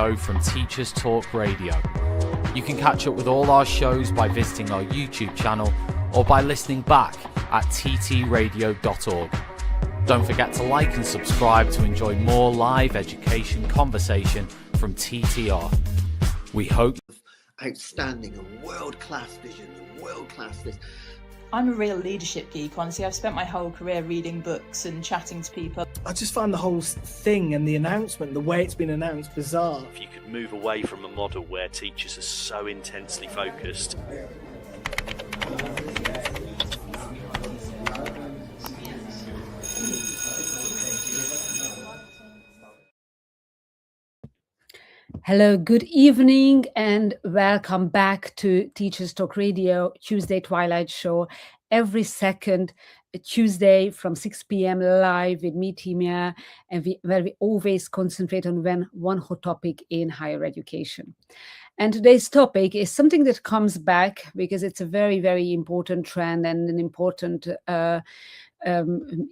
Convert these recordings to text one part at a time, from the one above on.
show from Teachers Talk Radio. You can catch up with all our shows by visiting our YouTube channel or by listening back at ttradio.org. Don't forget to like and subscribe to enjoy more live education conversation from TTR. We hope outstanding and world-class vision and world-class this. I'm a real leadership geek, honestly. I've spent my whole career reading books and chatting to people. I just find the whole thing and the announcement, the way it's been announced, bizarre. If you could move away from a model where teachers are so intensely focused. Hello, good evening, and welcome back to Teachers Talk Radio Tuesday Twilight Show. Every second Tuesday from 6 p.m. live with me, Timea, and where we always concentrate on one hot topic in higher education. And today's topic is something that comes back because it's a very, very important trend and an important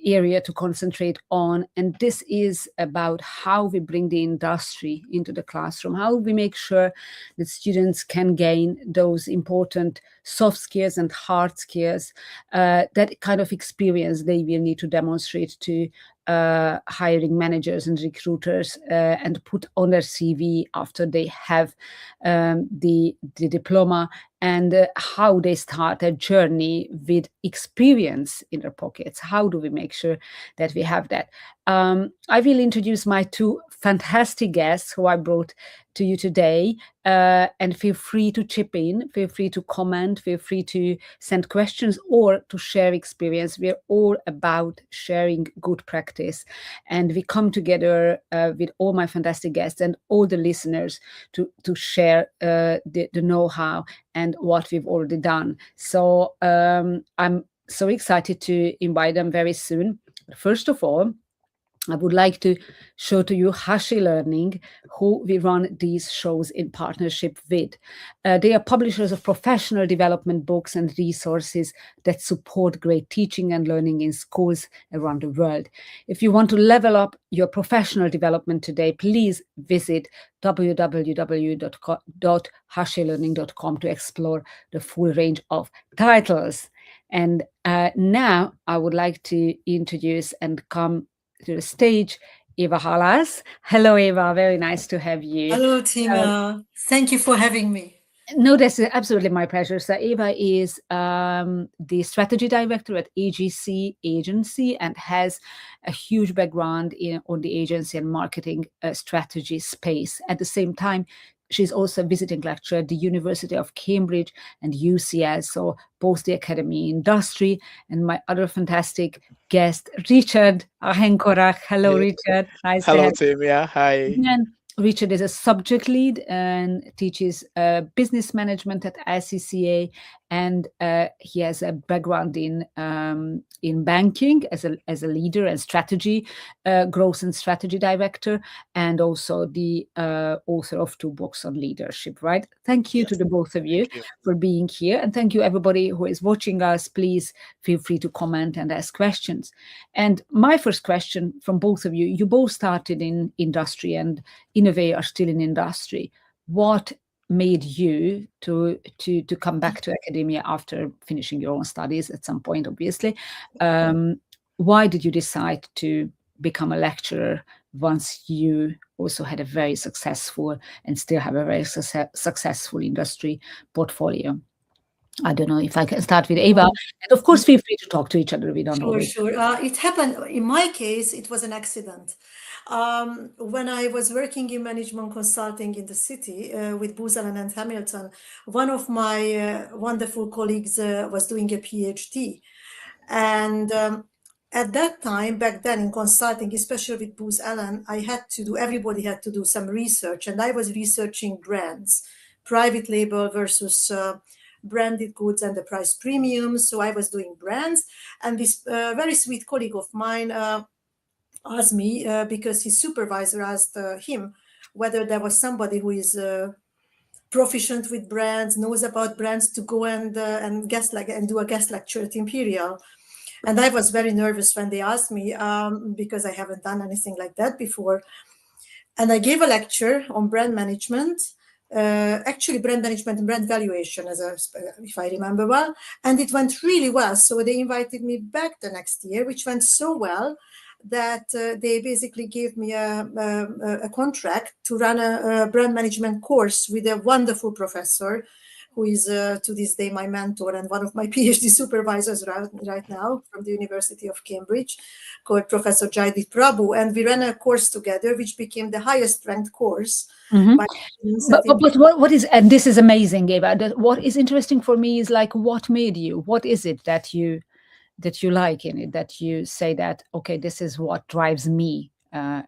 area to concentrate on, and this is about how we bring the industry into the classroom, how we make sure that students can gain those important soft skills and hard skills, that kind of experience they will need to demonstrate to hiring managers and recruiters and put on their CV after they have the diploma, and how they start a journey with experience in their pockets. How do we make sure that we have that? I will introduce my two fantastic guests who I brought to you today, and feel free to chip in, feel free to comment, feel free to send questions or to share experience. We're all about sharing good practice, and we come together with all my fantastic guests and all the listeners to share the know-how and what we've already done. So I'm so excited to invite them very soon. First of all, I would like to show to you Halasz Learning, who we run these shows in partnership with. They are publishers of professional development books and resources that support great teaching and learning in schools around the world. If you want to level up your professional development today, please visit www.halashlearning.com to explore the full range of titles. And now I would like to introduce and come to the stage Eva Halasz. Hello, Eva. Very nice to have you. Hello, Timea. Thank you for having me. No, that's absolutely my pleasure. So Eva is the strategy director at AGC Agency and has a huge background on the agency and marketing strategy space. At the same time, she's also a visiting lecturer at the University of Cambridge and UCL, so both the academy industry. And my other fantastic guest, Richard Ahenkorah. Hello, Richard. Nice to have you. Hello, Timea. Hi. And Richard is a subject lead and teaches business management at ICCA, and he has a background in banking as a leader and strategy, growth and strategy director, and also the author of 2 books on leadership. Right? Thank you to the both of you for being here, and thank you everybody who is watching us. Please feel free to comment and ask questions. And my first question from both of you: you both started in industry and in a way are still in industry. What made you to come back to academia after finishing your own studies at some point, obviously? Why did you decide to become a lecturer once you also had a very successful and still have a very successful industry portfolio? I don't know if I can start with Eva. And of course, feel free to talk to each other. We don't know. Sure. It happened, in my case, it was an accident. When I was working in management consulting in the city with Booz Allen and Hamilton, one of my wonderful colleagues was doing a PhD. And at that time, back then in consulting, especially with Booz Allen, everybody had to do some research. And I was researching brands, private label versus branded goods and the price premium. So I was doing brands. And this very sweet colleague of mine asked me, because his supervisor asked him whether there was somebody who is proficient with brands, knows about brands, to go and do a guest lecture at Imperial. And I was very nervous when they asked me, because I haven't done anything like that before. And I gave a lecture on brand management, actually brand management and brand valuation, if I remember well, and it went really well. So they invited me back the next year, which went so well that they basically gave me a contract to run a brand management course with a wonderful professor who is to this day my mentor and one of my PhD supervisors right now from the University of Cambridge, called Professor Jaideep Prabhu. And we ran a course together, which became the highest ranked course. By But what is, and this is amazing, Eva, what is interesting for me is like, what made you, what is it that you like in it, that you say that, okay, this is what drives me to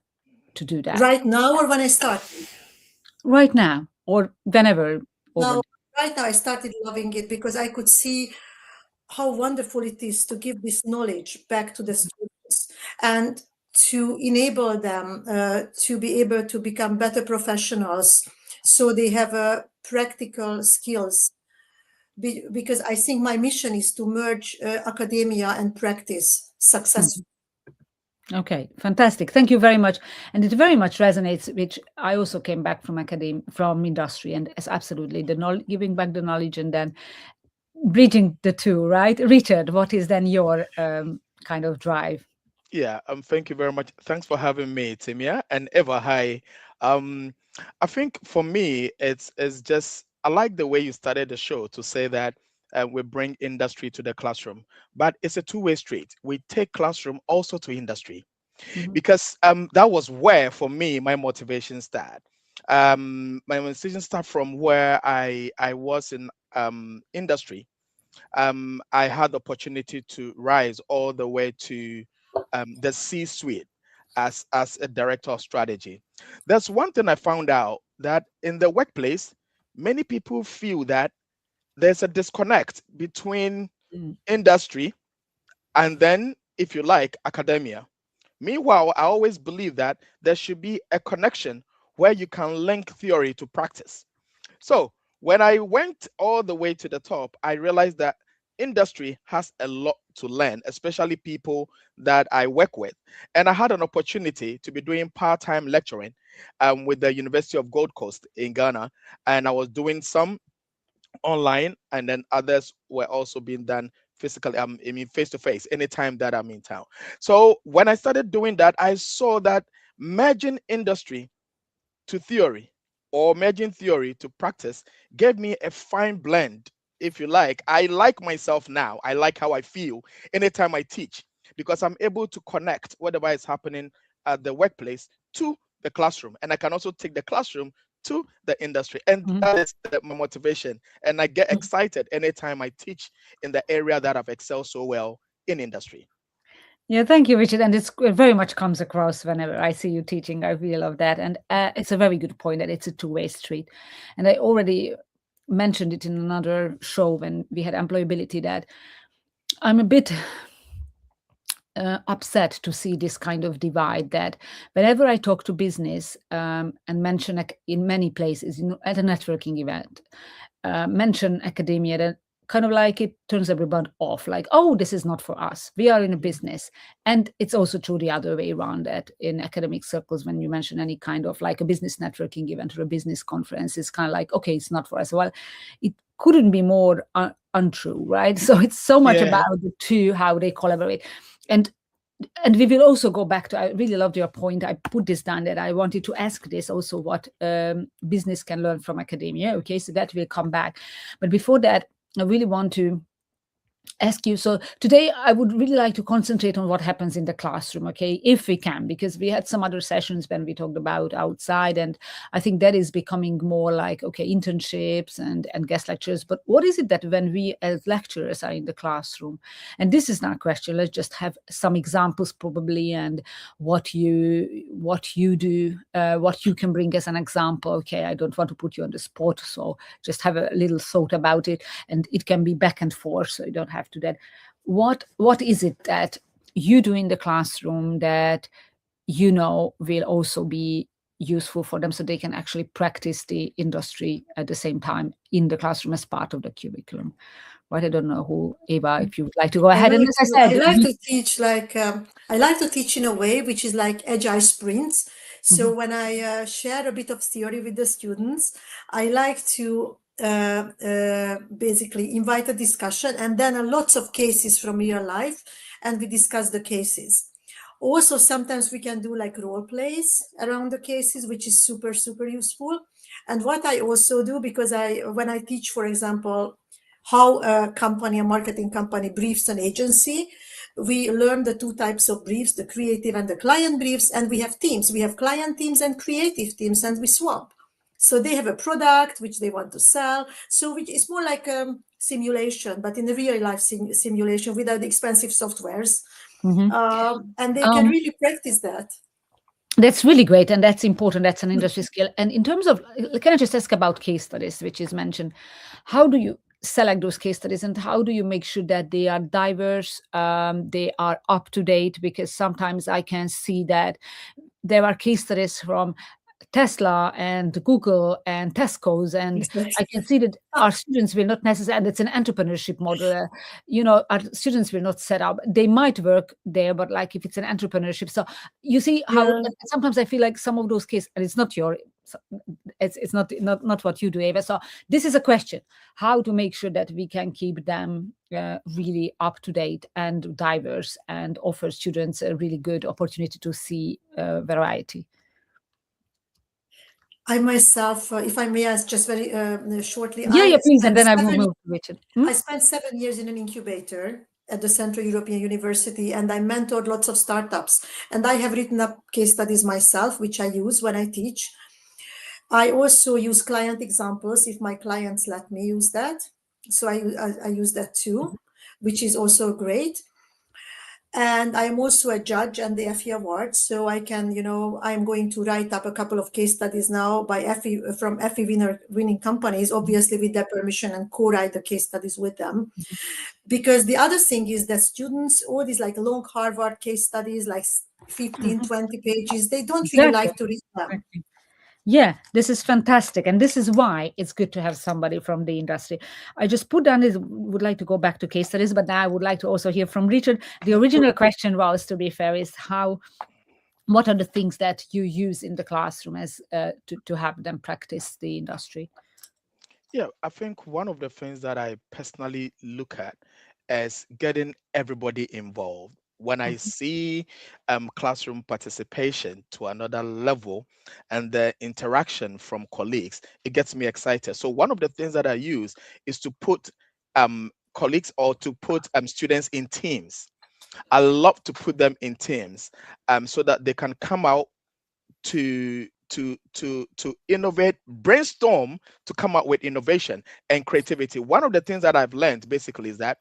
do that? Right now or when I started? Right now or whenever. No, right now I started loving it because I could see how wonderful it is to give this knowledge back to the students and to enable them to be able to become better professionals, so they have practical skills. Because I think my mission is to merge academia and practice successfully. Okay, fantastic. Thank you very much. And it very much resonates, which I also came back from from industry, and it's absolutely giving back the knowledge and then bridging the two, right? Richard, what is then your kind of drive? Yeah, thank you very much. Thanks for having me, Timea, and Eva. Hi. I think for me, it's just, I like the way you started the show to say that we bring industry to the classroom, but it's a two-way street. We take classroom also to industry, because that was where, for me, my motivation started. My motivation started from where I was in industry. I had the opportunity to rise all the way to the C-suite as a director of strategy. That's one thing I found out, that in the workplace, many people feel that there's a disconnect between industry and then, if you like, academia. Meanwhile, I always believe that there should be a connection where you can link theory to practice. So when I went all the way to the top, I realized that industry has a lot to learn, especially people that I work with. And I had an opportunity to be doing part-time lecturing with the University of Gold Coast in Ghana. And I was doing some online, and then others were also being done physically, I mean face-to-face, anytime that I'm in town. So when I started doing that, I saw that merging industry to theory, or merging theory to practice, gave me a fine blend, if you like. I like myself now. I like how I feel anytime I teach, because I'm able to connect whatever is happening at the workplace to the classroom, and I can also take the classroom to the industry, and that is my motivation. And I get excited anytime I teach in the area that I've excelled so well in industry. Yeah, thank you, Richard. And it very much comes across whenever I see you teaching. I really love that. And it's a very good point that it's a two-way street. And I already mentioned it in another show when we had employability, that I'm a bit upset to see this kind of divide, that whenever I talk to business and mention in many places, at a networking event, mention academia, that kind of like it turns everyone off, like, oh, this is not for us. We are in a business. And it's also true the other way around, that in academic circles, when you mention any kind of like a business networking event or a business conference, it's kind of like, okay, it's not for us. Well, it couldn't be more untrue, right? So it's so much about the two, how they collaborate. And we will also go back to, I really loved your point. I put this down that I wanted to ask this also, what business can learn from academia. Okay, so that will come back. But before that, I really want to ask you, so today I would really like to concentrate on what happens in the classroom, okay, if we can, because we had some other sessions when we talked about outside, and I think that is becoming more like, okay, internships and guest lectures. But what is it that when we as lecturers are in the classroom, and this is not a question, let's just have some examples probably, and what you do, what you can bring as an example. Okay, I don't want to put you on the spot, so just have a little thought about it, and it can be back and forth, so you don't have to that. What is it that you do in the classroom that will also be useful for them, so they can actually practice the industry at the same time in the classroom as part of the curriculum? Right, I don't know who, Eva, if you would like to go ahead. I like to teach in a way which is like agile sprints. So when I share a bit of theory with the students, I like to basically invite a discussion and then lots of cases from real life, and we discuss the cases. Also, sometimes we can do like role plays around the cases, which is super, super useful. And what I also do, because when I teach, for example, how a marketing company briefs an agency, we learn the two types of briefs, the creative and the client briefs, and we have teams. We have client teams and creative teams, and we swap. So they have a product which they want to sell. So it's more like a simulation, but in a real life simulation without expensive softwares. And they can really practice that. That's really great, and that's important. That's an industry skill. And in terms of, can I just ask about case studies, which is mentioned? How do you select those case studies, and how do you make sure that they are diverse, they are up to date? Because sometimes I can see that there are case studies from Tesla and Google and Tesco's, and I can see that our students will not necessarily, and it's an entrepreneurship model, our students will not set up. They might work there, but like if it's an entrepreneurship. So you see how sometimes I feel like some of those cases, and it's not it's not what you do, Eva. So this is a question: how to make sure that we can keep them really up to date and diverse, and offer students a really good opportunity to see variety. I myself, if I may ask just very shortly. Yeah, please, and then I will move to Richard. I spent 7 years in an incubator at the Central European University, and I mentored lots of startups. And I have written up case studies myself, which I use when I teach. I also use client examples if my clients let me use that. So I use that too, which is also great. And I'm also a judge on the Effie Awards, so I can, I'm going to write up a couple of case studies now from Effie winning companies, obviously with their permission, and co-write the case studies with them. Because the other thing is that students, all these like long Harvard case studies, like 15, 20 pages, they don't really like to read them. Yeah, this is fantastic. And this is why it's good to have somebody from the industry. I just put down would like to go back to case studies, but now I would like to also hear from Richard. The original question was, to be fair, is what are the things that you use in the classroom as to have them practice the industry? Yeah, I think one of the things that I personally look at is getting everybody involved. When I see classroom participation to another level and the interaction from colleagues, it gets me excited. So one of the things that I use is to put colleagues, or to put students in teams. I love to put them in teams so that they can come out to innovate, brainstorm to come up with innovation and creativity. One of the things that I've learned basically is that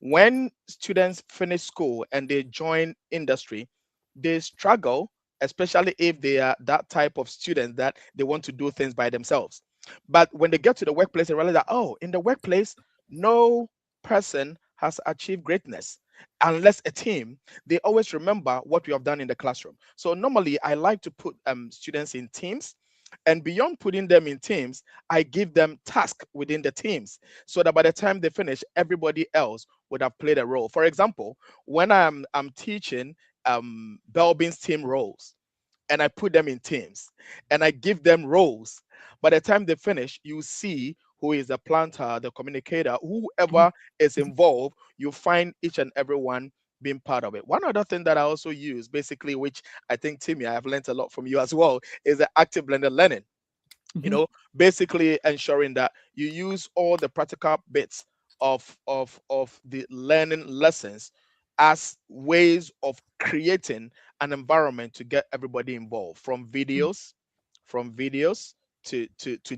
when students finish school and they join industry, they struggle, especially if they are that type of student that they want to do things by themselves. But when they get to the workplace, they realize that, oh, in the workplace, no person has achieved greatness unless a team. They always remember what we have done in the classroom. So normally I like to put students in teams, and beyond putting them in teams, I give them tasks within the teams so that by the time they finish, everybody else would have played a role. For example, when I'm teaching Belbin's team roles, and I put them in teams and I give them roles, by the time they finish, you see who is the planter, the communicator, whoever is involved, you find each and every one being part of it. One other thing that I also use, basically, which I think, Timmy, I have learned a lot from you as well, is the active blended learning. Basically ensuring that you use all the practical bits of the learning lessons as ways of creating an environment to get everybody involved, from videos to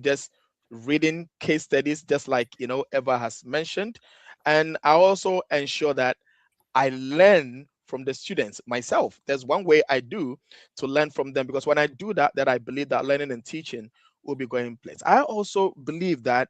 just reading case studies, just like Eva has mentioned. And I also ensure that I learn from the students myself. There's one way I do to learn from them, because when I do that, I believe that learning and teaching will be going in place. I also believe that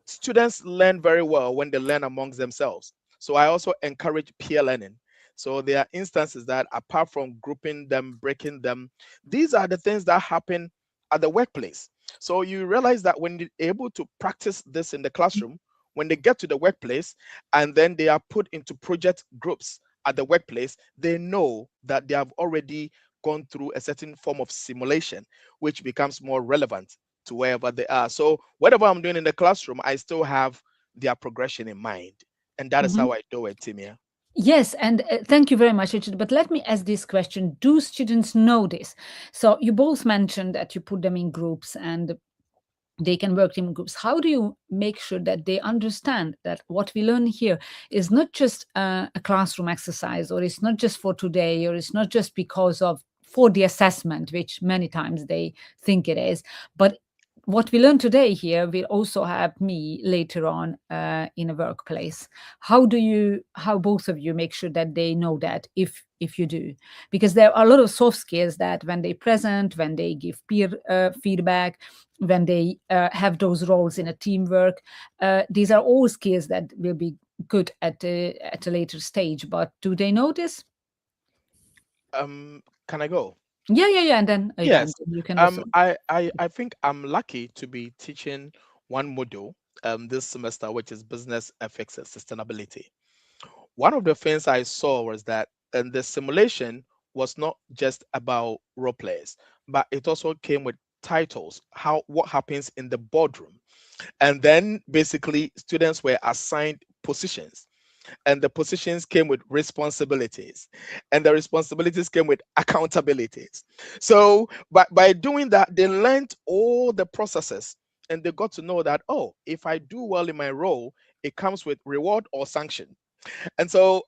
students learn very well when they learn amongst themselves. So I also encourage peer learning. So there are instances that, apart from grouping them, breaking them, these are the things that happen at the workplace. So you realize that when you're able to practice this in the classroom, when they get to the workplace and then they are put into project groups at the workplace, they know that they have already gone through a certain form of simulation, which becomes more relevant to wherever they are. So whatever I'm doing in the classroom, I still have their progression in mind. And that is Mhm. how I do it, Timea. Yes, and thank you very much, Richard. But let me ask this question. Do students know this? So you both mentioned that you put them in groups and they can work in groups. How do you make sure that they understand that what we learn here is not just a classroom exercise, or it's not just for today, or it's not just for the assessment, which many times they think it is, but what we learn today here will also help me later on in a workplace. How both of you make sure that they know that, if you do? Because there are a lot of soft skills that when they present, when they give peer feedback, when they have those roles in a teamwork, these are all skills that will be good at a later stage. But do they know this? Can I go? Yeah. And then Ivan, Yes. you can also. I think I'm lucky to be teaching one module this semester, which is business ethics and sustainability. One of the things I saw was that the simulation was not just about role players, but it also came with titles, what happens in the boardroom. And then basically students were assigned positions, and the positions came with responsibilities, and the responsibilities came with accountabilities. So by doing that, they learned all the processes, and they got to know that, oh, if I do well in my role, it comes with reward or sanction. And so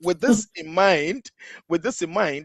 with this in mind,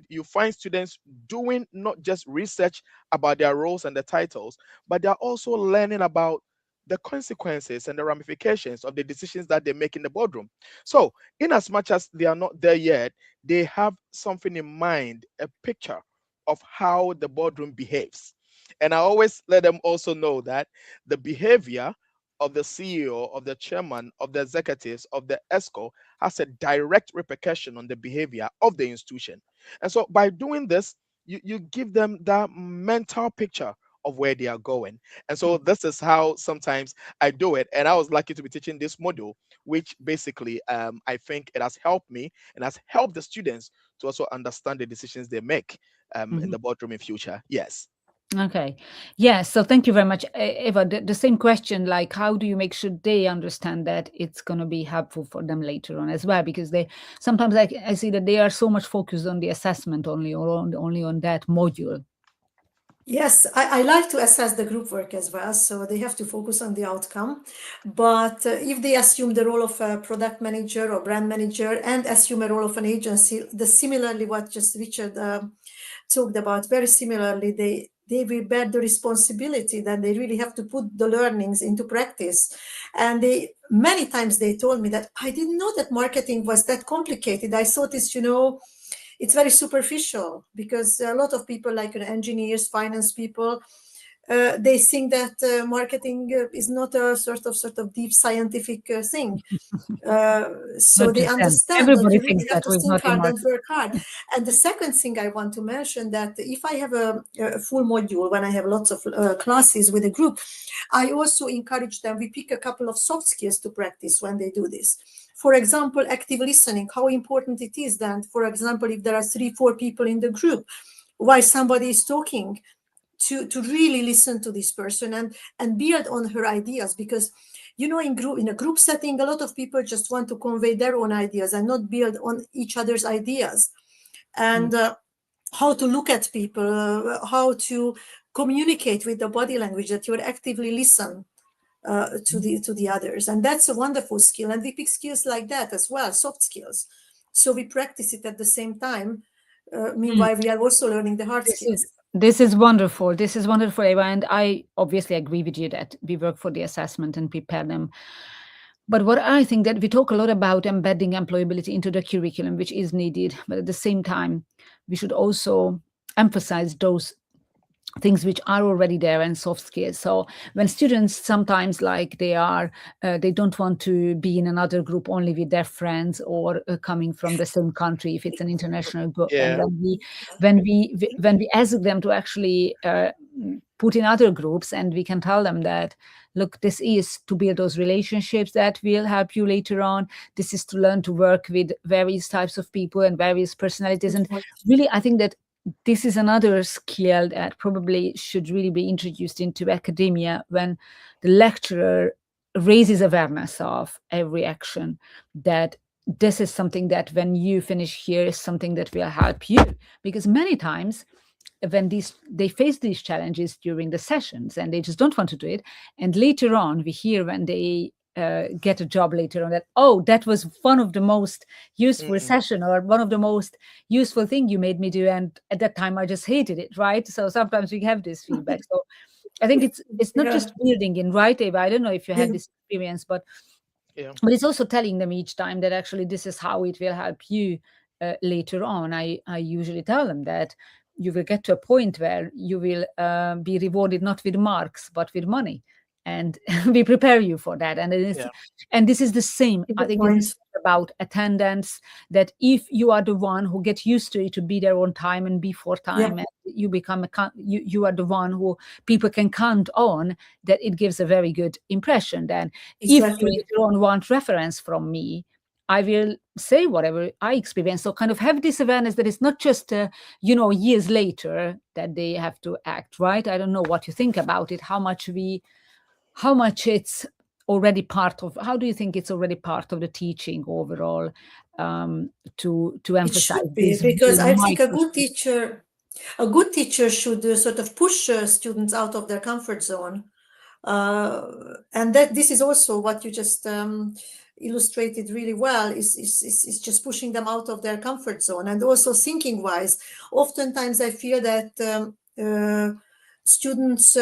you find students doing not just research about their roles and the titles, but they're also learning about the consequences and the ramifications of the decisions that they make in the boardroom. So in as much as they are not there yet, they have something in mind, a picture of how the boardroom behaves. And I always let them also know that the behavior of the CEO, of the chairman, of the executives, of the ESCO has a direct repercussion on the behavior of the institution. And so by doing this, you give them that mental picture of where they are going. And so this is how sometimes I do it. And I was lucky to be teaching this module, which basically I think it has helped me and has helped the students to also understand the decisions they make in the boardroom in future. Yes. Okay. Yeah. So thank you very much, Eva. The same question, like, how do you make sure they understand that it's going to be helpful for them later on as well? Because they sometimes I see that they are so much focused on the assessment only, or only on that module. Yes, I like to assess the group work as well, so they have to focus on the outcome. But if they assume the role of a product manager or brand manager and assume a role of an agency, similarly what just Richard talked about, very similarly, they will bear the responsibility that they really have to put the learnings into practice. And many times they told me that I didn't know that marketing was that complicated. I thought it's very superficial, because a lot of people, like engineers, finance people, they think that marketing is not a sort of deep scientific thing. So Not they just them. understand that Everybody you really thinks have that to we're think not in hard and marketing. work hard. And the second thing I want to mention, that if I have a full module, when I have lots of classes with a group, I also encourage them, we pick a couple of soft skills to practice when they do this. For example, active listening, how important it is then, for example, if there are 3-4 people in the group, while somebody is talking, to really listen to this person and build on her ideas. Because in a group setting, a lot of people just want to convey their own ideas and not build on each other's ideas. And how to look at people, how to communicate with the body language, that you actively listen to the others. And that's a wonderful skill. And we pick skills like that as well, soft skills. So we practice it at the same time. Meanwhile, we are also learning the hard skills. This is wonderful. This is wonderful, Eva. And I obviously agree with you that we work for the assessment and prepare them. But what I think, that we talk a lot about embedding employability into the curriculum, which is needed. But at the same time, we should also emphasize those things which are already there and soft skills. So when students sometimes, like, they don't want to be in another group only with their friends, or coming from the same country if it's an international group, Yeah. and when we ask them to actually put in other groups, and we can tell them that, look, this is to build those relationships that will help you later on. This is to learn to work with various types of people and various personalities. And really, I think that this is another skill that probably should really be introduced into academia when the lecturer raises awareness of every action, that this is something that when you finish here is something that will help you. Because many times when they face these challenges during the sessions and they just don't want to do it, and later on we hear when they get a job later on that, oh, that was one of the most useful session, or one of the most useful thing you made me do, and at that time I just hated it, right? So sometimes we have this feedback. So I think it's not just building in, right, Eva? I don't know if you had this experience, but it's also telling them each time that actually this is how it will help you later on. I usually tell them that you will get to a point where you will be rewarded not with marks but with money, and we prepare you for that. And and this is the same. I think it's about attendance, that if you are the one who gets used to it, to be there on time and before time, and you become you are the one who people can count on, that it gives a very good impression. Then if you later on want reference from me, I will say whatever I experience. So kind of have this awareness that it's not just, years later that they have to act, right? I don't know what you think about it, how much it's already part of, how do you think it's already part of the teaching overall, to emphasize this? Because I think a good teacher should sort of push students out of their comfort zone. And that this is also what you just illustrated really well, is just pushing them out of their comfort zone. And also thinking wise, oftentimes I feel that students,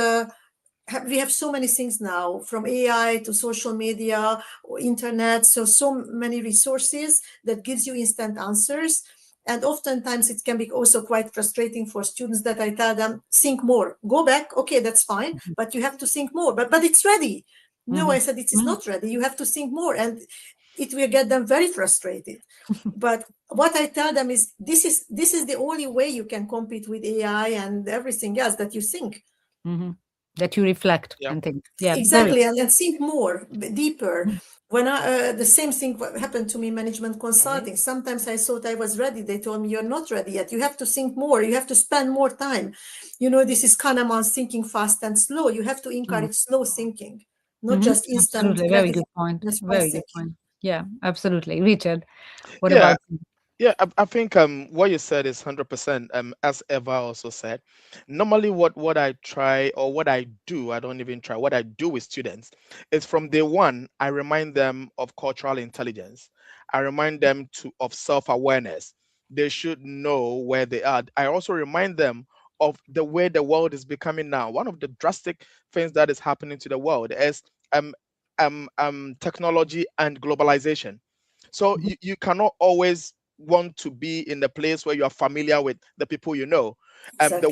we have so many things now, from AI to social media, or internet, so many resources that gives you instant answers. And oftentimes it can be also quite frustrating for students, that I tell them, think more, go back, okay, that's fine, but you have to think more, but it's ready. No, I said, it is not ready, you have to think more, and it will get them very frustrated. But what I tell them is, this is the only way you can compete with AI and everything else, that you think. That you reflect and think. Yeah, exactly, and think more, deeper. When the same thing happened to me in management consulting. Sometimes I thought I was ready. They told me, you're not ready yet. You have to think more. You have to spend more time. This is Kahneman's thinking fast and slow. You have to encourage slow thinking, not just instant. Absolutely, very good point. Very good point. Yeah, absolutely. Richard, what about you? Yeah, I think what you said is 100%. As Eva also said, normally what I try, or what I do, I don't even try. What I do with students is, from day one, I remind them of cultural intelligence. I remind them of self-awareness. They should know where they are. I also remind them of the way the world is becoming now. One of the drastic things that is happening to the world is technology and globalization. So you cannot always want to be in the place where you are familiar with the people you know. The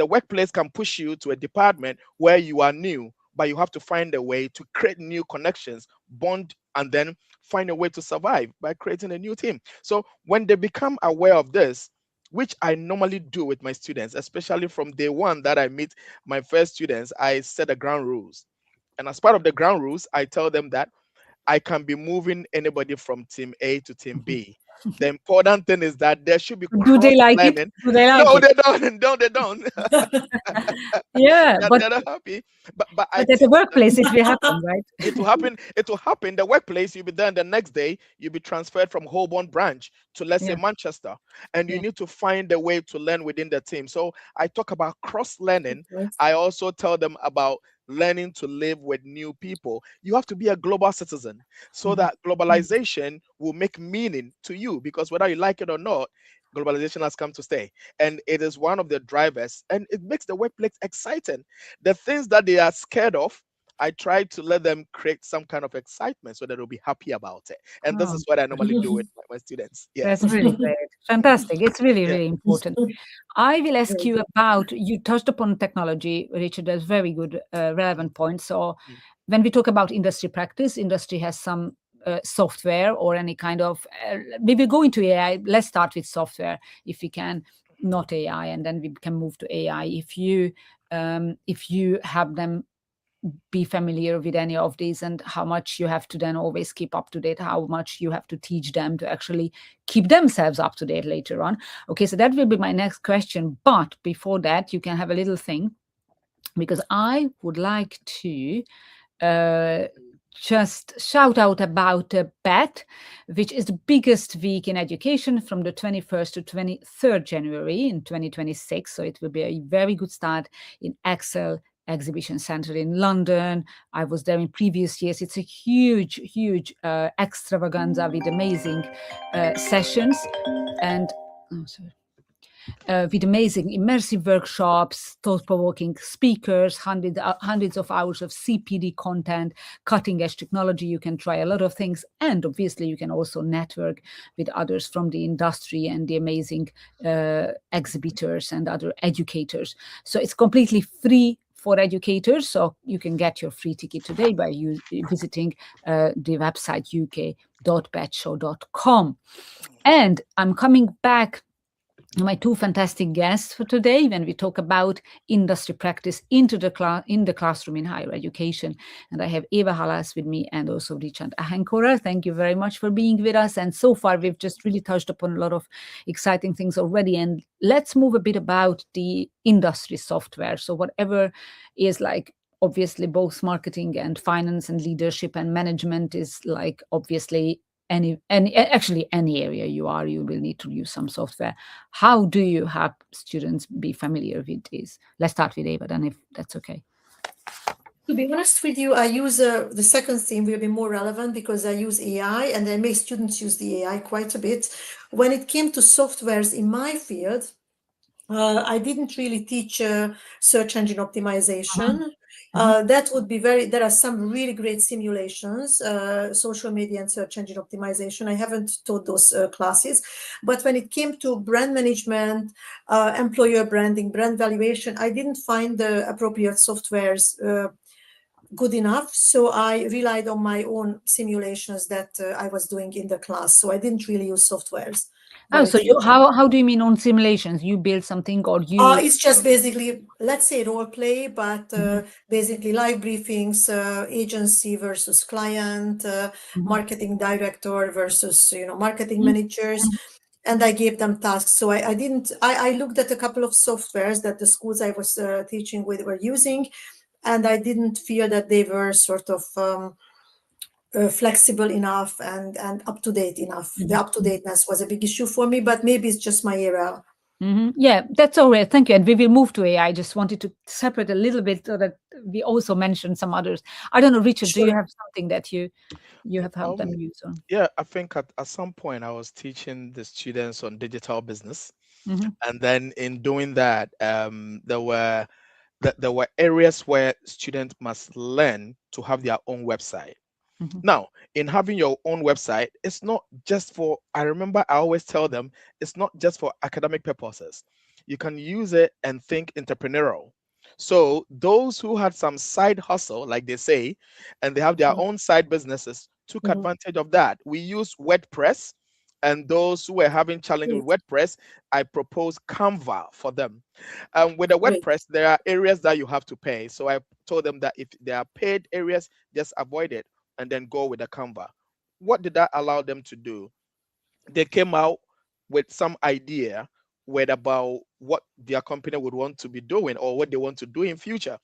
workplace can push you to a department where you are new, but you have to find a way to create new connections, bond, and then find a way to survive by creating a new team. So when they become aware of this, which I normally do with my students, especially from day one that I meet my first students, I set the ground rules. And as part of the ground rules, I tell them that I can be moving anybody from team A to team B. The important thing is that there should be Do they like it? Do they like no, it? they don't. No, they don't. Yeah, they're not happy. But at the workplace, it will happen, right? It will happen. It will happen. The workplace, you'll be there, and the next day you'll be transferred from Holborn branch to, let's say, Manchester, and you need to find a way to learn within the team. So I talk about cross learning. I also tell them about learning to live with new people. You have to be a global citizen, so that globalization will make meaning to you, because whether you like it or not, globalization has come to stay, and it is one of the drivers, and it makes the workplace exciting. The things that they are scared of, I try to let them create some kind of excitement so that they'll be happy about it. And this is what I normally do with my students. Yes. That's really great. Fantastic. It's really, really important. I will ask you about, you touched upon technology, Richard. That's very good, relevant point. So when we talk about industry practice, industry has some software or any kind of, we will go into AI. Let's start with software, if we can, not AI, and then we can move to AI. If you have them be familiar with any of these, and how much you have to then always keep up to date, how much you have to teach them to actually keep themselves up to date later on. Okay, so that will be my next question. But before that, you can have a little thing, because I would like to just shout out about BET, which is the biggest week in education from the 21st to 23rd January in 2026. So it will be a very good start in Excel Exhibition Center in London. I was there in previous years. It's a huge, huge extravaganza with amazing sessions and with amazing immersive workshops, thought-provoking speakers, hundreds of hours of CPD content, cutting-edge technology. You can try a lot of things, and obviously you can also network with others from the industry and the amazing exhibitors and other educators. So it's completely free for educators, so you can get your free ticket today by visiting the website uk.betshow.com. And I'm coming back my two fantastic guests for today when we talk about industry practice in the classroom in higher education. And I have Eva Halasz with me and also Richard Ahenkorah. Thank you very much for being with us. And so far, we've just really touched upon a lot of exciting things already. And let's move a bit about the industry software. So whatever is like, obviously, both marketing and finance and leadership and management is like, obviously, any area you will need to use some software. How do you have students be familiar with this? Let's start with Eva, then, if that's okay. To be honest with you, I use the second theme will be more relevant because I use AI and I make students use the AI quite a bit. When it came to softwares in my field, I didn't really teach search engine optimization. That would be there are some really great simulations, social media and search engine optimization. I haven't taught those classes, but when it came to brand management, employer branding, brand valuation, I didn't find the appropriate softwares good enough. So I relied on my own simulations that I was doing in the class. So I didn't really use softwares. Oh, so how do you mean on simulations? You build something, or you? It's just basically, let's say, role play, but basically live briefings, agency versus client, marketing director versus marketing managers, and I gave them tasks. So I looked at a couple of softwares that the schools I was teaching with were using, and I didn't feel that they were sort of flexible enough and up to date enough. The up to dateness was a big issue for me, but maybe it's just my era. Yeah, that's all right. Thank you. And we will move to AI. I just wanted to separate a little bit so that we also mentioned some others. I don't know, Richard, Sure. do you have something that you have helped them use on? Yeah, I think at some point I was teaching the students on digital business. And then in doing that, there were areas where students must learn to have their own website. Now, in having your own website, it's not just for, I remember I always tell them, it's not just for academic purposes. You can use it and think entrepreneurial. So those who had some side hustle, like they say, and they have their own side businesses, took advantage of that. We use WordPress, and those who were having challenges with WordPress, I proposed Canva for them. With the WordPress, there are areas that you have to pay. So I told them that if there are paid areas, just avoid it and then go with the Canva. What did that allow them to do? They came out with some idea about what their company would want to be doing or what they want to do in future.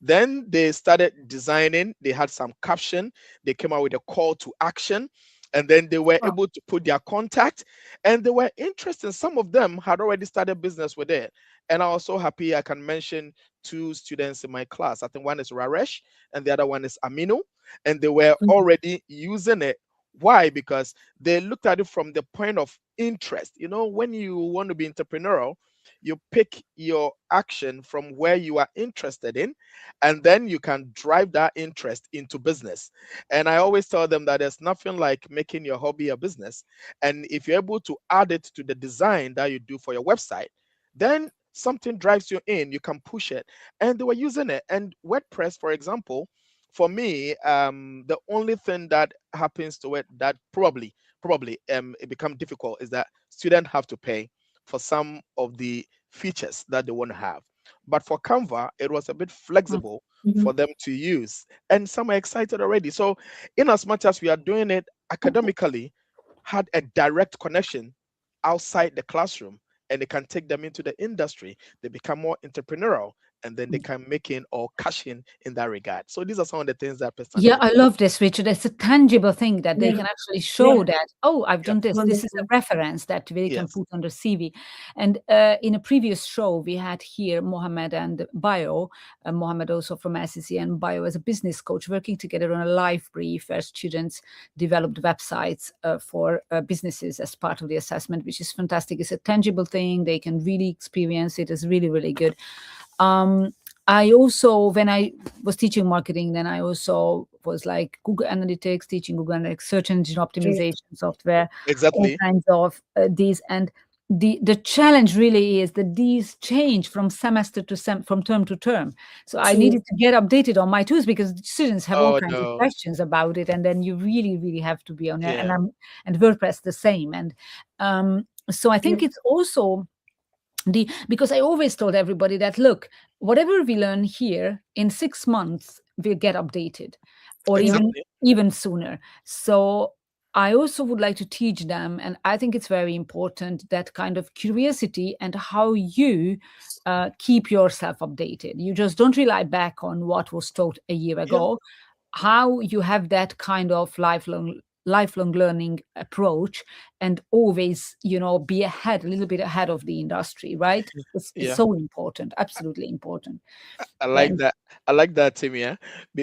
Then they started designing. They had some caption. They came out with a call to action. And then they were able to put their contact, and they were interested. Some of them had already started business with it. And I was so happy I can mention two students in my class. I think one is Raresh and the other one is Aminu. And they were already using it. Why? Because they looked at it from the point of interest. When you want to be entrepreneurial, you pick your action from where you are interested in, and then you can drive that interest into business. And I always tell them that there's nothing like making your hobby a business. And if you're able to add it to the design that you do for your website, then something drives you in, you can push it. And they were using it. And WordPress, for example, for me, the only thing that happens to it that probably it become difficult is that students have to pay for some of the features that they want to have. But for Canva, it was a bit flexible for them to use. And some are excited already. So, in as much as we are doing it academically, had a direct connection outside the classroom, and they can take them into the industry. They become more entrepreneurial, and then they can make in or cash in that regard. So these are some of the things that personally. Yeah, I love this, Richard. It's a tangible thing that they can actually show that, oh, I've done this. This is a reference that they can put on their CV. And in a previous show, we had here Mohammed and Bio, Mohammed also from SEC and Bio as a business coach, working together on a live brief where students developed websites for businesses as part of the assessment, which is fantastic. It's a tangible thing. They can really experience it. It's really, really good. I also, when I was teaching marketing, then I also was like Google Analytics, teaching Google Analytics, search engine optimization software, exactly, all kinds of these. And the challenge really is that these change from semester to from term to term. So I needed to get updated on my tools because students have all kinds of questions about it, and then you really, really have to be on it. And WordPress the same. And so I think it's also because I always told everybody that, look, whatever we learn here in 6 months will get updated, or even sooner. So I also would like to teach them, and I think it's very important, that kind of curiosity and how you keep yourself updated. You just don't rely back on what was taught a year ago. How you have that kind of lifelong learning approach, and always, be a little bit ahead of the industry, right? It's so important, absolutely important. I like that. I like that, Timea,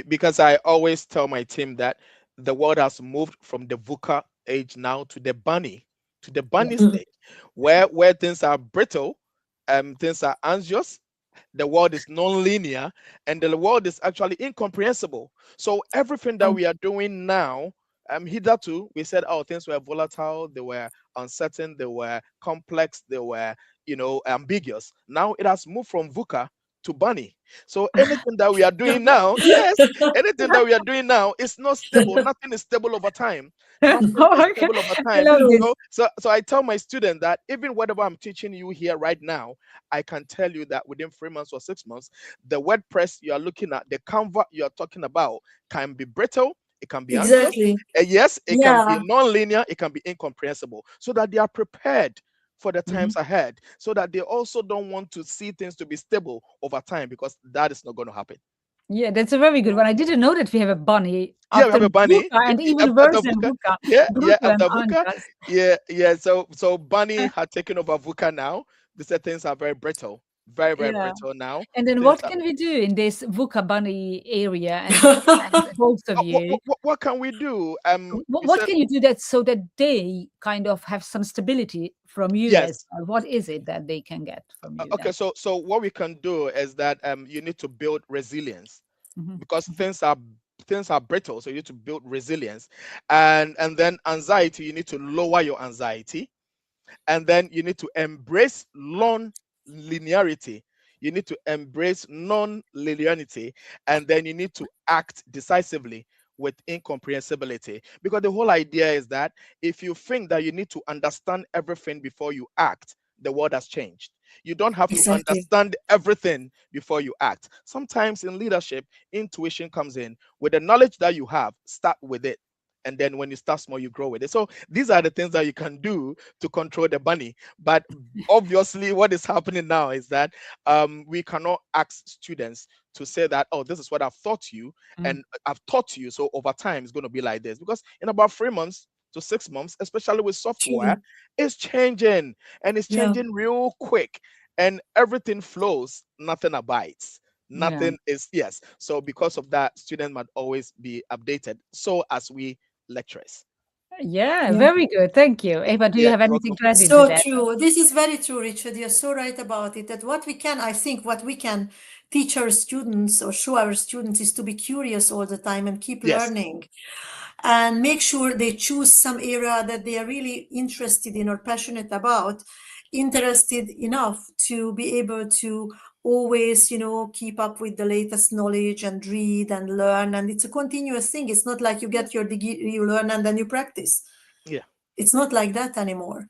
because I always tell my team that the world has moved from the VUCA age now to the bunny stage, where things are brittle, things are anxious. The world is non-linear, and the world is actually incomprehensible. So everything that we are doing now, hitherto, we said, oh, things were volatile, they were uncertain, they were complex, they were, ambiguous. Now it has moved from VUCA to bunny. So anything that we are doing now, anything that we are doing now is not stable. Nothing is stable over time. Nothing is stable over time. So I tell my students that even whatever I'm teaching you here right now, I can tell you that within 3 months or 6 months, the WordPress you are looking at, the Canva you are talking about, can be brittle. It can be anxious. Yes, it can be non-linear. It can be incomprehensible. So that they are prepared for the times ahead, so that they also don't want to see things to be stable over time, because that is not going to happen. Yeah, that's a very good one. I didn't know that we have a bunny. Yeah, we have a bunny, and even worse than VUCA. After VUCA. So bunny had taken over VUCA now. These things are very brittle. Very brittle now. And then what can we do in this VUCA bunny area? And both of you, what can we do? What can you do that so that they kind of have some stability from you? What is it that they can get from you? Okay, so what we can do is that you need to build resilience, because things are brittle. So you need to build resilience, and then anxiety. You need to lower your anxiety, and then you need to embrace linearity. You need to embrace non-linearity, and then you need to act decisively with incomprehensibility. Because the whole idea is that if you think that you need to understand everything before you act, the world has changed. You don't have to understand everything before you act. Sometimes in leadership, intuition comes in. With the knowledge that you have, start with it. And then when you start small, you grow with it. So these are the things that you can do to control the bunny. But obviously, what is happening now is that we cannot ask students to say that, oh, this is what I've taught you, and I've taught you, so over time it's going to be like this. Because in about 3 months to 6 months, especially with software, it's changing, and it's changing real quick, and everything flows, nothing abides. Nothing is So because of that, students must always be updated. So as we lecturers. Very good. Thank you. Eva, do you have anything to add? So true. This is very true, Richard. You're so right about it. That what we can teach our students or show our students is to be curious all the time and keep learning, and make sure they choose some area that they are really interested in or passionate about, interested enough to be able to always, keep up with the latest knowledge and read and learn. And it's a continuous thing. It's not like you get your degree, you learn, and then you practice. Yeah. It's not like that anymore.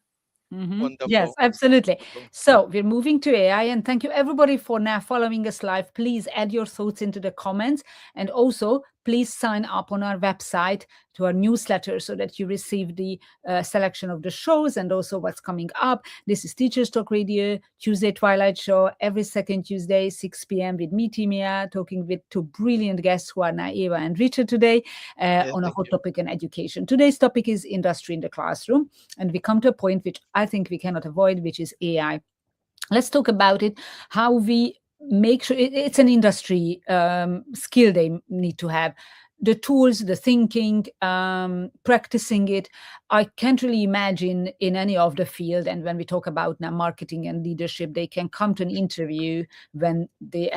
Wonderful. Yes, absolutely. Wonderful. So we're moving to AI, and thank you everybody for now following us live. Please add your thoughts into the comments, and also please sign up on our website to our newsletter so that you receive the selection of the shows and also what's coming up. This is Teachers Talk Radio, Tuesday Twilight Show, every second Tuesday, 6 p.m. with me, Timea, talking with two brilliant guests who are Eva and Richard today Yes, on a thank hot you. topic in education. Today's topic is industry in the classroom, and we come to a point which I think we cannot avoid, which is AI. Let's talk about it, how we make sure it's an industry skill they need to have. The tools, the thinking, practicing it. I can't really imagine in any of the field. And when we talk about now marketing and leadership, they can come to an interview when they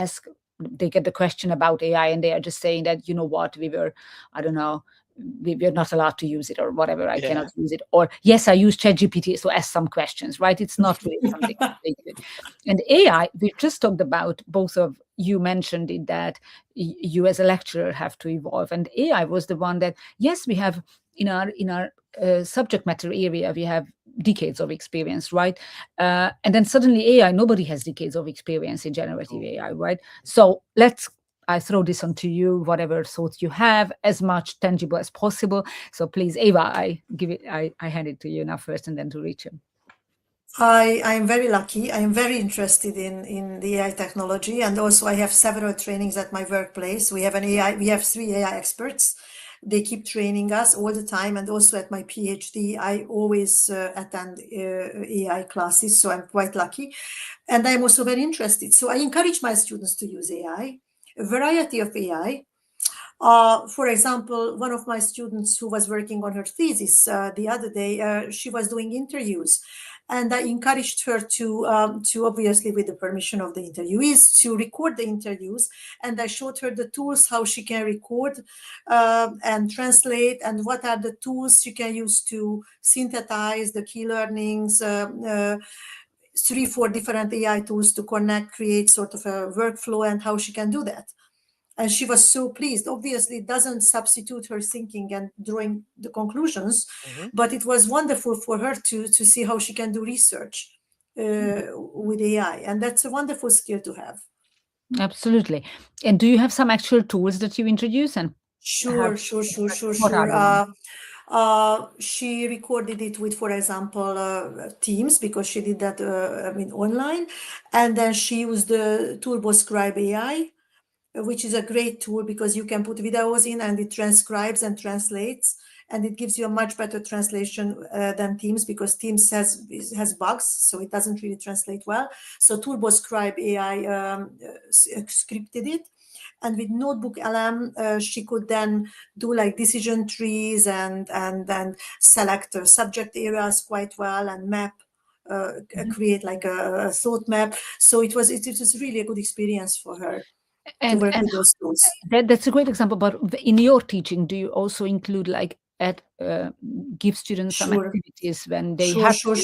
get the question about AI, and they are just saying that, you know what, I don't know, we're not allowed to use it or whatever. I cannot use it. Or yes, I use ChatGPT, so ask some questions, right? It's not really something complicated. And AI, we just talked about, both of you mentioned it, that you as a lecturer have to evolve. And AI was the one that, yes, we have in our subject matter area, we have decades of experience, right? And then suddenly AI, nobody has decades of experience in generative AI, right? So I throw this onto you, whatever thoughts you have, as much tangible as possible. So please, Eva, I hand it to you now first, and then to Richard. I am very lucky. I am very interested in the AI technology, and also I have several trainings at my workplace. We have 3 AI experts. They keep training us all the time, and also at my PhD, I always attend AI classes, so I'm quite lucky. And I'm also very interested. So I encourage my students to use AI, a variety of AI. For example, one of my students who was working on her thesis the other day, she was doing interviews, and I encouraged her to obviously, with the permission of the interviewees, to record the interviews. And I showed her the tools, how she can record and translate, and what are the tools she can use to synthesize the key learnings. 3-4 different AI tools to connect, create sort of a workflow, and how she can do that. And she was so pleased. Obviously, it doesn't substitute her thinking and drawing the conclusions, but it was wonderful for her to see how she can do research with AI. And that's a wonderful skill to have. Absolutely. And do you have some actual tools that you introduce? And Sure. She recorded it with, for example, Teams, because she did that online. And then she used the tool Scribe AI, which is a great tool because you can put videos in and it transcribes and translates, and it gives you a much better translation than Teams, because Teams has bugs, so it doesn't really translate well. So Turbo Scribe AI scripted it, and with Notebook LM, she could then do like decision trees and then select subject areas quite well and map. Create like a thought map. So it was really a good experience for her. And with those tools. That's a great example. But in your teaching, do you also include give students some activities when they have Sure.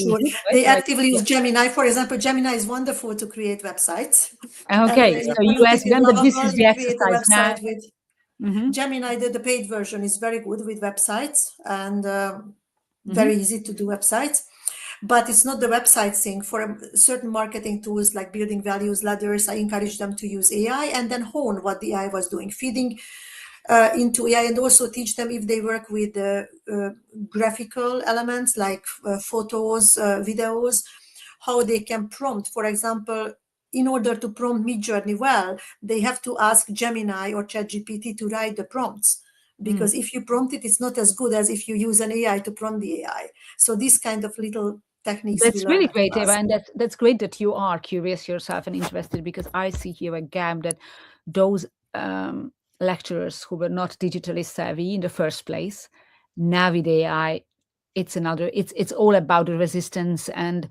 They actively use Gemini. For example, Gemini is wonderful to create websites. Okay, so you ask them that this is the exercise now. Gemini, the paid version is very good with websites, and very easy to do websites. But it's not the website thing. For certain marketing tools like building values ladders, I encourage them to use AI and then hone what the AI was doing, feeding into AI, and also teach them, if they work with graphical elements like photos, videos, how they can prompt. For example, in order to prompt Midjourney well, they have to ask Gemini or ChatGPT to write the prompts. Because if you prompt it, it's not as good as if you use an AI to prompt the AI. So these kind of little techniques. That's really great, Eva, and that's great that you are curious yourself and interested, because I see here a gap that those lecturers who were not digitally savvy in the first place, now with AI, it's all about the resistance, and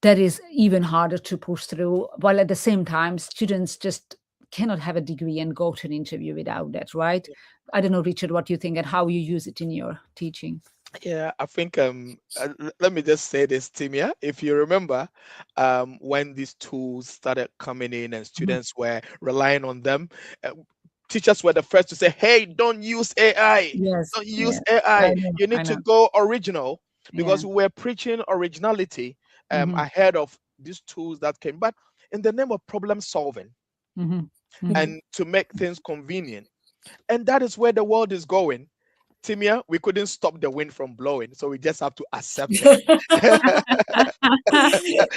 that is even harder to push through. While at the same time, students just cannot have a degree and go to an interview without that, right? I don't know, Richard, what you think and how you use it in your teaching. Yeah, I think let me just say this, Timea. If you remember, when these tools started coming in and students were relying on them, teachers were the first to say, "Hey, don't use AI. Yes, don't use AI. You need to go original." because we were preaching originality ahead of these tools that came, but in the name of problem solving and to make things convenient. And that is where the world is going. Timea, we couldn't stop the wind from blowing, so we just have to accept it.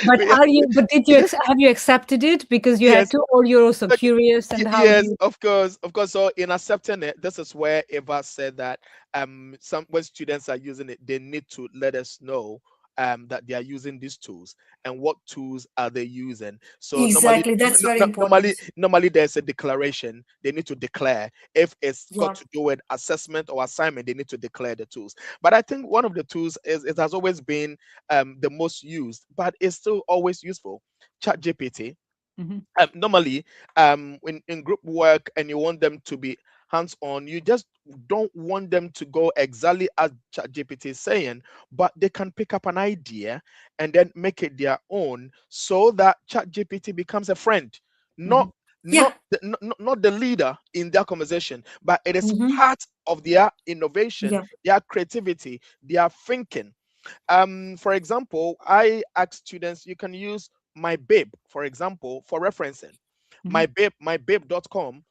But have you accepted it because you had to, or you're also curious? And how? Yes, of course. So in accepting it, this is where Eva said that when students are using it, they need to let us know that they are using these tools and what tools are they using. So exactly, that's very important. Normally there's a declaration. They need to declare if it's got to do with assessment or assignment. They need to declare the tools. But I think one of the tools it has always been the most used, but it's still always useful. ChatGPT. Normally, in group work and you want them to be hands-on, you just don't want them to go exactly as ChatGPT is saying, but they can pick up an idea and then make it their own, so that ChatGPT becomes a friend, not the leader in their conversation, but it is part of their innovation, their creativity, their thinking. For example, I ask students, you can use my babe, for example, for referencing. mybabe.com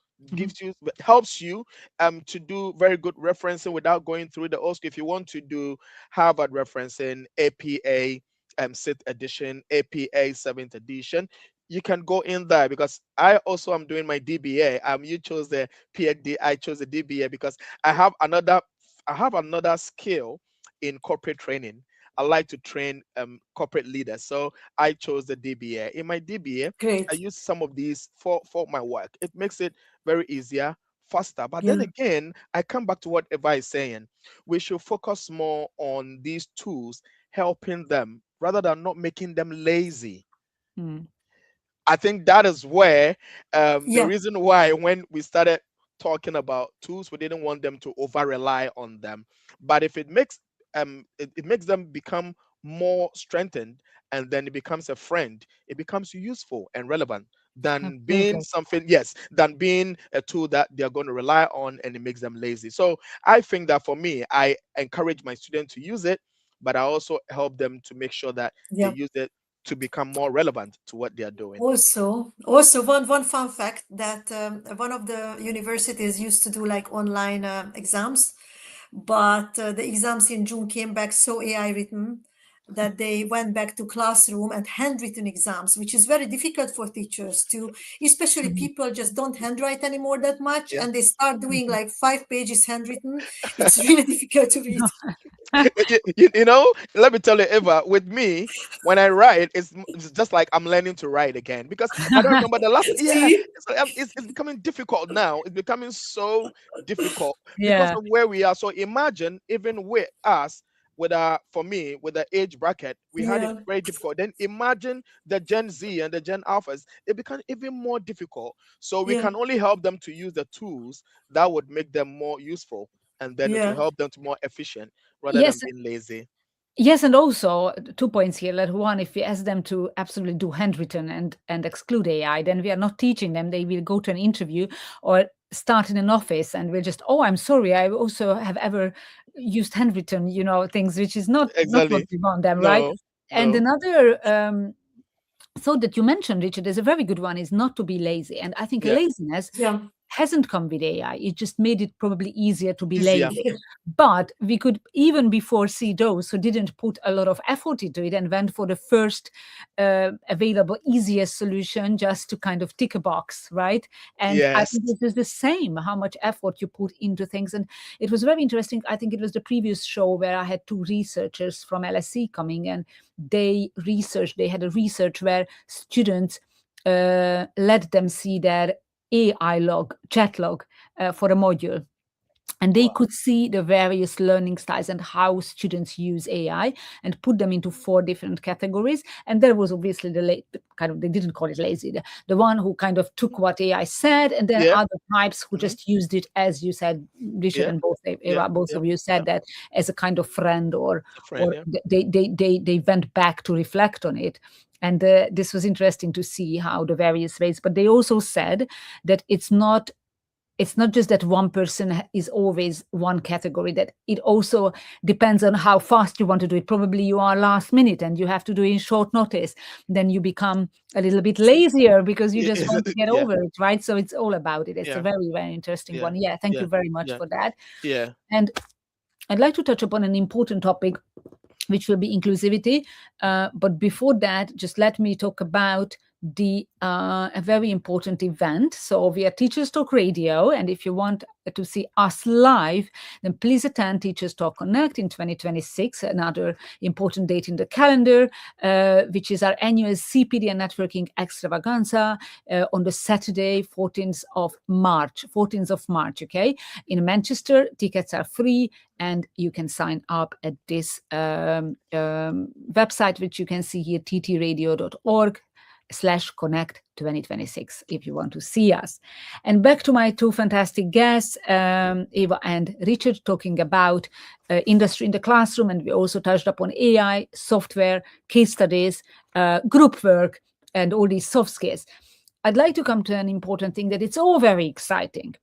helps you to do very good referencing without going through the old school. If you want to do Harvard referencing, APA 6th edition, APA 7th edition, you can go in there, because I also am doing my DBA. You chose the PhD, I chose the DBA because I have another skill in corporate training. I like to train corporate leaders, so I chose the DBA. In my DBA, I use some of these for my work. It makes it very easier, faster. But then again, I come back to what Eva is saying. We should focus more on these tools, helping them rather than not making them lazy. I think that is where the reason why when we started talking about tools, we didn't want them to over rely on them. But if it makes it makes them become more strengthened, and then it becomes a friend, it becomes useful and relevant than being than being a tool that they're going to rely on and it makes them lazy. So I think that for me, I encourage my students to use it, but I also help them to make sure that they use it to become more relevant to what they are doing. Also one fun fact that one of the universities used to do like online exams, but the exams in June came back so AI written that they went back to classroom and handwritten exams, which is very difficult for teachers to, especially people just don't handwrite anymore that much, and they start doing like 5 pages handwritten. It's really difficult to read. You know, let me tell you, Eva, with me, when I write, it's just like I'm learning to write again, because I don't remember the last. It's becoming difficult now. It's becoming so difficult because of where we are. So imagine, even with us, for me, with the age bracket, we had it very difficult. Then imagine the Gen Z and the Gen Alphas, it becomes even more difficult. So we can only help them to use the tools that would make them more useful, and then it will help them to be more efficient rather than being lazy. Yes, and also 2 points here. Like one, if we ask them to absolutely do handwritten and exclude AI, then we are not teaching them. They will go to an interview or start in an office and we'll just, I'm sorry, I also have ever used handwritten, things, which is not what we want them, right? And another thought that you mentioned, Richard, is a very good one, is not to be lazy. And I think laziness hasn't come with AI. It just made it probably easier to be lazy. But we could even before see those who didn't put a lot of effort into it and went for the first available, easiest solution just to kind of tick a box, right? And I think it is the same, how much effort you put into things. And it was very interesting. I think it was the previous show where I had 2 researchers from LSE coming, and they had a research where students let them see their AI log, chat log for a module. And they could see the various learning styles and how students use AI, and put them into 4 different categories. And there was obviously they didn't call it lazy, the one who kind of took what AI said, and then other types who just used it, as you said, Richard, and both of you said that, as a kind of friend, or they went back to reflect on it. And this was interesting to see how the various ways, but they also said that it's not it's not just that one person is always one category, that it also depends on how fast you want to do it. Probably you are last minute and you have to do it in short notice. Then you become a little bit lazier because you just want to get Yeah, over it, right? So it's all about it. It's a yeah, very, very interesting yeah, one. Yeah, thank yeah, you very much yeah, for that. yeah. And I'd like to touch upon an important topic, which will be inclusivity. But before that, just let me talk about a very important event. So we are Teachers Talk Radio, and if you want to see us live, then please attend Teachers Talk Connect in 2026, another important date in the calendar, which is our annual CPD and networking extravaganza on the Saturday, 14th of March, okay? In Manchester, tickets are free, and you can sign up at this website, which you can see here, ttradio.org/connect 2026, if you want to see us. And back to my two fantastic guests, Eva and Richard, talking about industry in the classroom, and we also touched upon AI, software, case studies, group work, and all these soft skills. I'd like to come to an important thing, that it's all very exciting,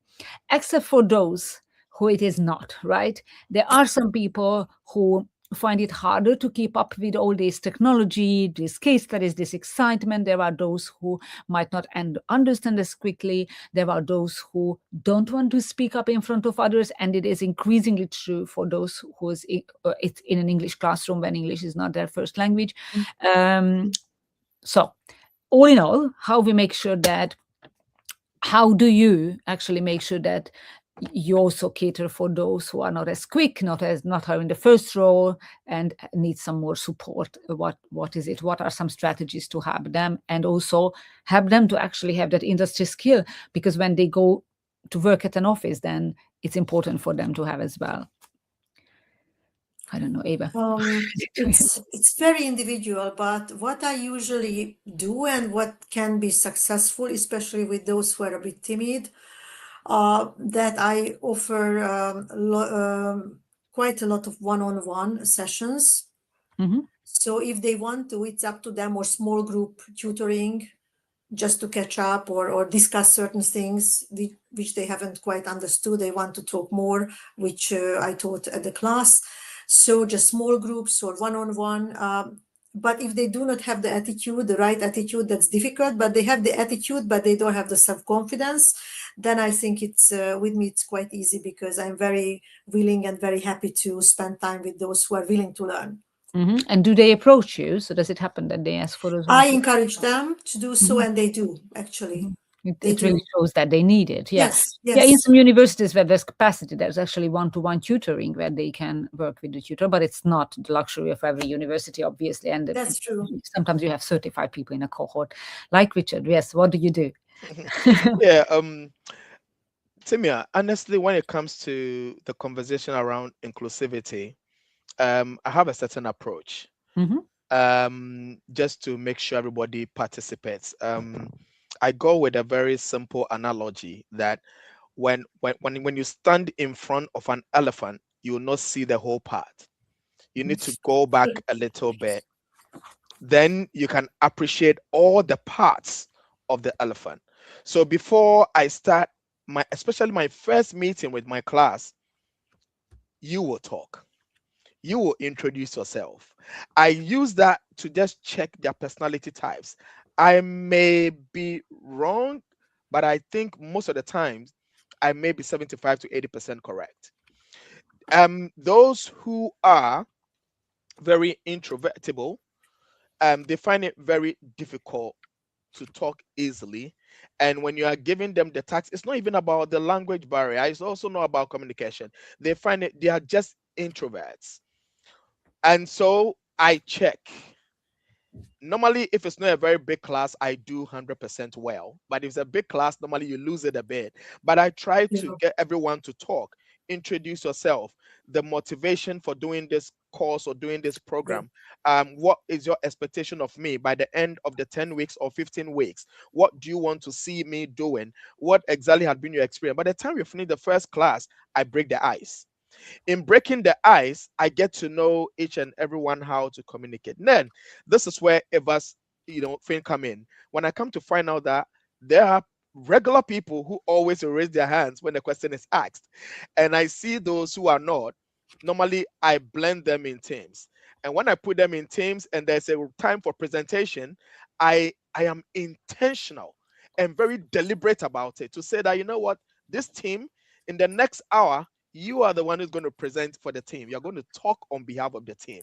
except for those who it is not, right? There are some people who find it harder to keep up with all this technology, this case studies, this excitement. There are those who might not understand as quickly. There are those who don't want to speak up in front of others. And it is increasingly true for those who is it's in an English classroom when English is not their first language. So all in all, how do you actually make sure that you also cater for those who are not as quick, not having the first role, and need some more support? What is it? What are some strategies to help them, and also help them to actually have that industry skill? Because when they go to work at an office, then it's important for them to have as well. I don't know, Eva. It's very individual, but what I usually do and what can be successful, especially with those who are a bit timid, that I offer quite a lot of one-on-one sessions. So if they want to, it's up to them, or small group tutoring, just to catch up or discuss certain things which they haven't quite understood. They want to talk more, which I taught at the class. So just small groups or one-on-one. But if they do not have the attitude, the right attitude, that's difficult. But they have the attitude, but they don't have the self-confidence. Then I think it's with me, it's quite easy, because I'm very willing and very happy to spend time with those who are willing to learn. And do they approach you? So does it happen that they ask for those? I encourage them to do so, and they do, actually. It really shows that they need it. Yes. Yeah, in some universities where there's capacity, there's actually one-to-one tutoring where they can work with the tutor, but it's not the luxury of every university, obviously. And that's true. Sometimes you have 35 people in a cohort. Like Richard, yes, what do you do? Yeah, Timea, honestly, when it comes to the conversation around inclusivity, I have a certain approach, just to make sure everybody participates. I go with a very simple analogy that when you stand in front of an elephant, you will not see the whole part. You need to go back a little bit. Then you can appreciate all the parts of the elephant. So before I start especially my first meeting with my class, you will talk. You will introduce yourself. I use that to just check their personality types. I may be wrong, but I think most of the times I may be 75 to 80% correct. Those who are very introvertible, they find it very difficult to talk easily. And when you are giving them the task, it's not even about the language barrier. It's also not about communication. They find it, they are just introverts. And so I check. Normally, if it's not a very big class, I do 100% well. But if it's a big class, normally you lose it a bit. But I try to get everyone to talk, introduce yourself, the motivation for doing this course or doing this program. What is your expectation of me by the end of the 10 weeks or 15 weeks? What do you want to see me doing? What exactly had been your experience? By the time we finish the first class, I break the ice. In breaking the ice, I get to know each and everyone how to communicate. And then this is where Eva's thing come in. When I come to find out that there are regular people who always raise their hands when the question is asked, and I see those who are not. Normally, I blend them in teams, and when I put them in teams, and there's a time for presentation, I am intentional and very deliberate about it to say that, you know what, this team, in the next hour, you are the one who's going to present for the team. You're going to talk on behalf of the team.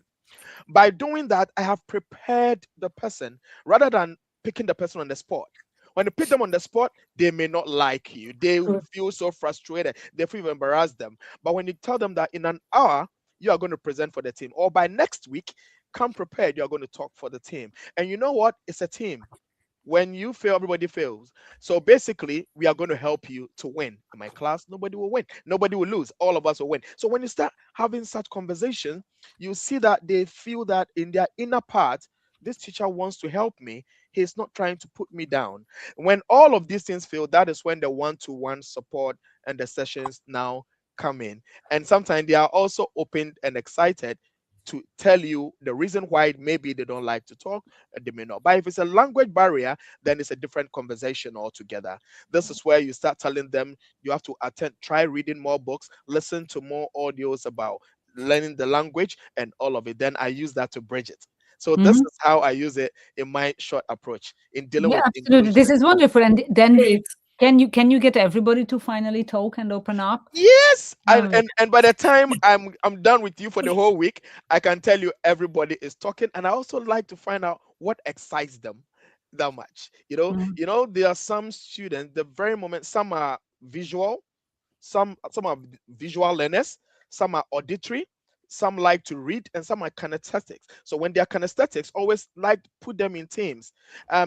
By doing that, I have prepared the person rather than picking the person on the spot. When you pick them on the spot, they may not like you. They will feel so frustrated. They feel embarrassed them. But when you tell them that in an hour, you are going to present for the team, or by next week, come prepared, you're going to talk for the team. And you know what? It's a team. When you fail, everybody fails. So basically, we are going to help you to win. In my class, nobody will win. Nobody will lose. All of us will win. So when you start having such conversation, you see that they feel that in their inner part, this teacher wants to help me. He's not trying to put me down. When all of these things fail, that is when the one-to-one support and the sessions now come in. And sometimes they are also open and excited to tell you the reason why maybe they don't like to talk, and they may not. But if it's a language barrier, then it's a different conversation altogether. This is where you start telling them you have to try reading more books, listen to more audios about learning the language and all of it. Then I use that to bridge it. So this is how I use it in my short approach in dealing Yeah, with absolutely. This inclusion. is wonderful. And then Great. can you get everybody to finally talk and open up? Yes, Um, and by the time I'm done with you for the whole week, I can tell you everybody is talking, and I also like to find out what excites them that much. There are some students, the very moment, some are visual, some are visual learners, some are auditory, some like to read, and some are kinesthetics. So when they are kinesthetics, always like to put them in teams.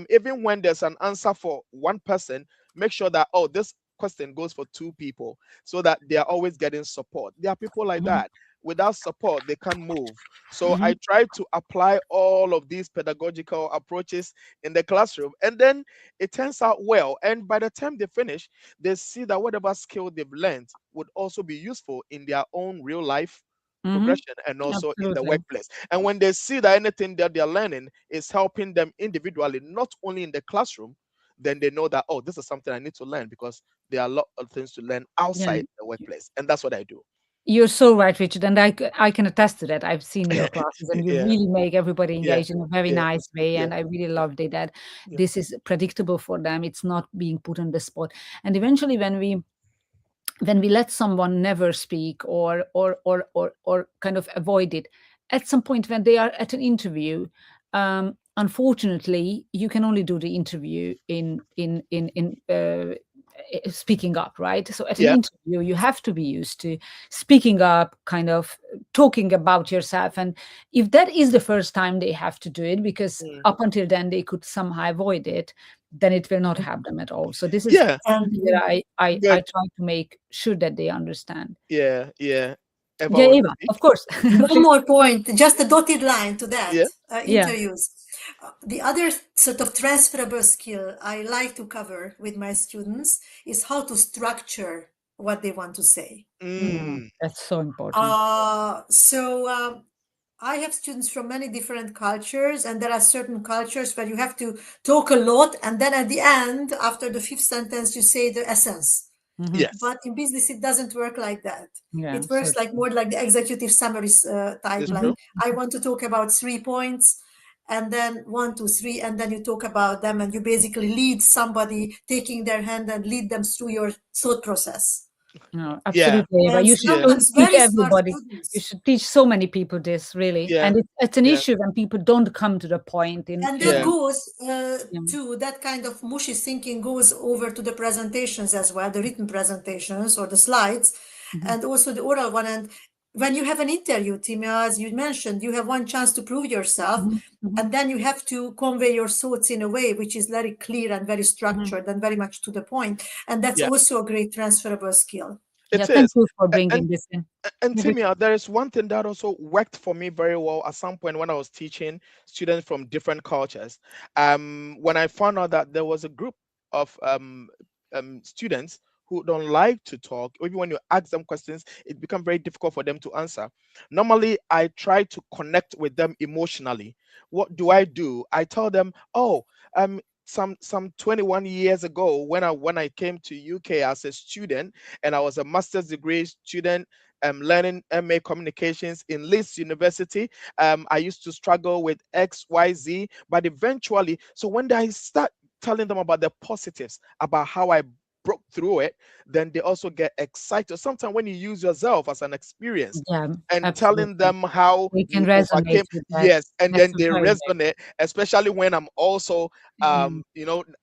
Even when there's an answer for one person, make sure that, oh, this question goes for two people, so that they are always getting support. There are people like that. Without support, they can't move. So I try to apply all of these pedagogical approaches in the classroom, and then it turns out well. And by the time they finish, they see that whatever skill they've learned would also be useful in their own real life progression and also in the Absolutely. workplace. And when they see that anything that they're learning is helping them individually, not only in the classroom, then they know that, oh, this is something I need to learn, because there are a lot of things to learn outside the workplace. And that's what I do. You're so right, Richard, and I can attest to that. I've seen your classes, and you Yeah, really make everybody yeah, engage in a very yeah, nice way. yeah, And I really loved it that yeah. this is predictable for them. It's not being put on the spot. And eventually, when we let someone never speak or kind of avoid it, at some point when they are at an interview, unfortunately, you can only do the interview in speaking up, right? So at an Yeah. interview, you have to be used to speaking up, kind of talking about yourself. And if that is the first time they have to do it, because Mm. up until then they could somehow avoid it, then it will not help them at all. So this is Yeah. something that I Good. try to make sure that they understand. Yeah. Yeah. Eva Yeah, wants to Eva, speak? of course. One more point, just a dotted line to that, Yeah. Yeah. interviews. The other sort of transferable skill I like to cover with my students is how to structure what they want to say. That's so important. I have students from many different cultures, and there are certain cultures where you have to talk a lot, and then at the end, after the fifth sentence, you say the essence. Yes. But in business, it doesn't work like that. Yeah, It works so like more like the executive summaries type. It's Like true. I want to talk about 3 points, and then 1, 2, 3, and then you talk about them, and you basically lead somebody, taking their hand and lead them through your thought process. no, Yeah. absolutely, Eva. And You should sometimes teach very smart everybody. You students. should teach so many people this, really. Yeah. And it's an Yeah. issue when people don't come to the point in And that Yeah. goes Yeah. to that kind of mushy thinking goes over to the presentations as well, the written presentations or the slides, and also the oral one. And when you have an interview, Timea, as you mentioned, you have one chance to prove yourself, and then you have to convey your thoughts in a way which is very clear and very structured and very much to the point. And that's Yeah. also a great transferable skill. Yeah, It thank is. you for And bringing this in. Timia, there is one thing that also worked for me very well at some point when I was teaching students from different cultures. When I found out that there was a group of students who don't like to talk, even when you ask them questions, it becomes very difficult for them to answer. Normally, I try to connect with them emotionally. What do? I tell them, oh, some 21 years ago when I came to UK as a student, and I was a master's degree student, learning MA communications in Leeds University. I used to struggle with XYZ, but eventually, so when I start telling them about the positives, about how I broke through it, then they also get excited. Sometimes when you use yourself as an experience Yeah, and telling absolutely. them how We can you resonate overcame, with that. yes, and That's then they very nice. resonate, especially when I'm also Mm.